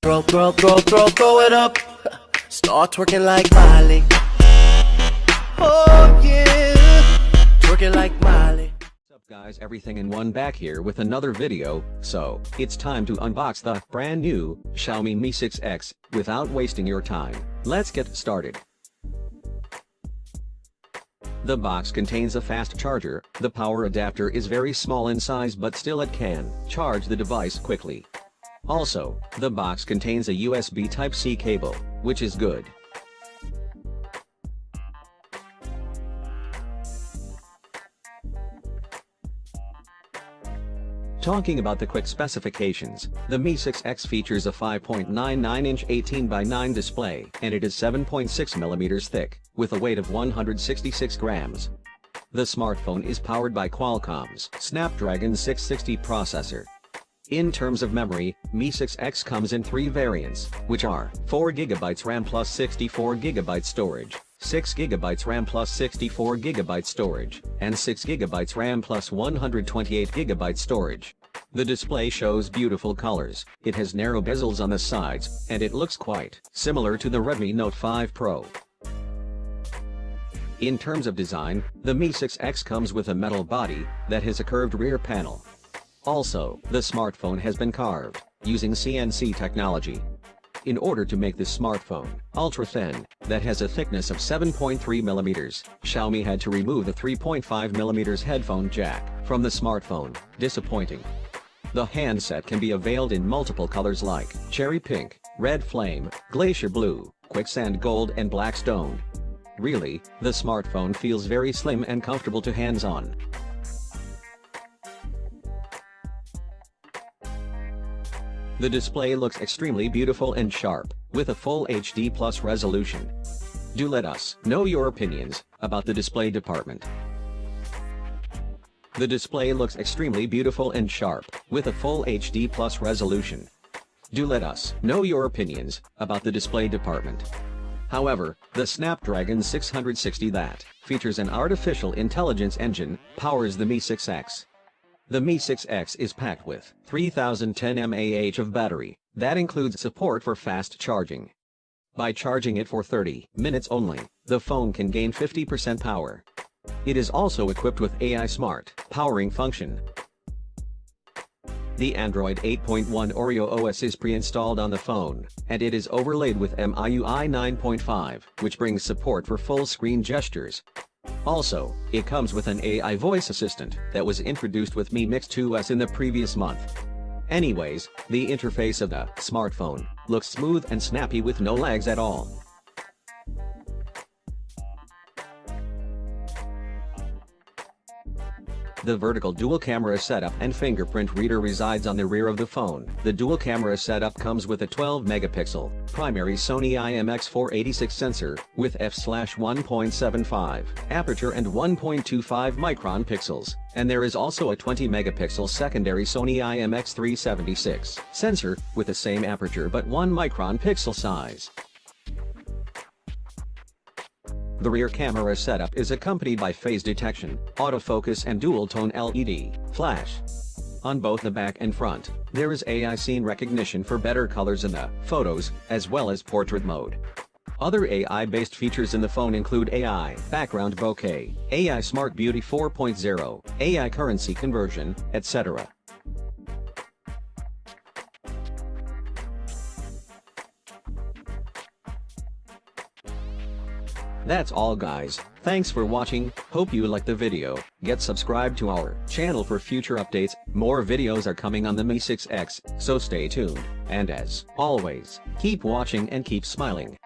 Throw it up. Start twerking like Miley. Oh yeah, twerking like Miley. What's up guys, everything in one back here with another video. So, it's time to unbox the brand new Xiaomi Mi 6X. Without wasting your time, let's get started. The box contains a fast charger. The power adapter is very small in size but still it can charge the device quickly. Also, the box contains a USB Type-C cable, which is good. Talking about the quick specifications, the Mi 6X features a 5.99-inch 18:9 display, and it is 7.6 mm thick, with a weight of 166 grams. The smartphone is powered by Qualcomm's Snapdragon 660 processor. In terms of memory, Mi 6X comes in three variants, which are 4GB RAM plus 64GB storage, 6GB RAM plus 64GB storage, and 6GB RAM plus 128GB storage. The display shows beautiful colors, it has narrow bezels on the sides, and it looks quite similar to the Redmi Note 5 Pro. In terms of design, the Mi 6X comes with a metal body that has a curved rear panel. Also, the smartphone has been carved using CNC technology. In order to make this smartphone ultra-thin, that has a thickness of 7.3 mm, Xiaomi had to remove the 3.5 mm headphone jack from the smartphone. Disappointing. The handset can be availed in multiple colors like cherry pink, red flame, glacier blue, quicksand gold and black stone. Really, the smartphone feels very slim and comfortable to hands-on. The display looks extremely beautiful and sharp, with a full HD plus resolution. Do let us know your opinions about the display department. The display looks extremely beautiful and sharp, with a full HD plus resolution. Do let us know your opinions about the display department. However, the Snapdragon 660 that features an artificial intelligence engine powers the Mi 6X. The Mi 6X is packed with 3010 mAh of battery, that includes support for fast charging. By charging it for 30 minutes only, the phone can gain 50% power. It is also equipped with AI Smart powering function. The Android 8.1 Oreo OS is pre-installed on the phone, and it is overlaid with MIUI 9.5, which brings support for full-screen gestures. Also, it comes with an AI voice assistant that was introduced with Mi Mix 2S in the previous month. Anyways, the interface of the smartphone looks smooth and snappy with no lags at all. The vertical dual camera setup and fingerprint reader resides on the rear of the phone. The dual camera setup comes with a 12-megapixel primary Sony IMX486 sensor with f/1.75 aperture and 1.25 micron pixels, and there is also a 20-megapixel secondary Sony IMX376 sensor with the same aperture but 1 micron pixel size. The rear camera setup is accompanied by phase detection, autofocus and dual-tone LED flash. On both the back and front, there is AI scene recognition for better colors in the photos, as well as portrait mode. Other AI-based features in the phone include AI background bokeh, AI Smart Beauty 4.0, AI currency conversion, etc. That's all guys, thanks for watching, hope you liked the video, get subscribed to our channel for future updates, more videos are coming on the Mi 6X, so stay tuned, and as always, keep watching and keep smiling.